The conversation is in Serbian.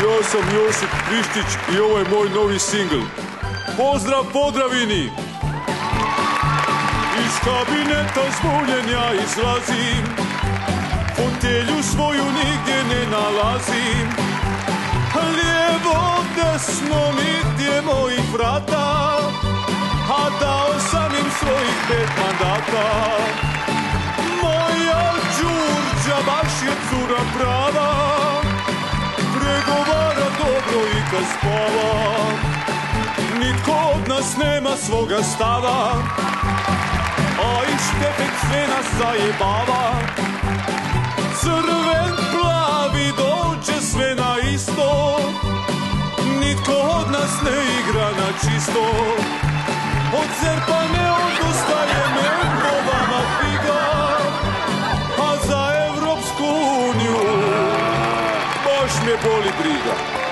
Ja sam Josip Krištić i ovo je moj novi singl. Pozdrav Podravini! Iz kabineta zbunjen ja izlazim, fotelju svoju nigdje ne nalazim. Lijevo, desno, nigdje mojih vrata, a dao sam im svojih 5 mandata. Moja Đurđa baš je cura prava, pregovara dobro i kad spava. Nitko od nas nema svoga stava, a i Štefek sve nas zajebava. Crven, plavi, dođe sve na isto, nitko od nas ne igra na čisto. Od Zerpa ne odustaje me po vama figa, a za Evropsku uniju baš me boli briga.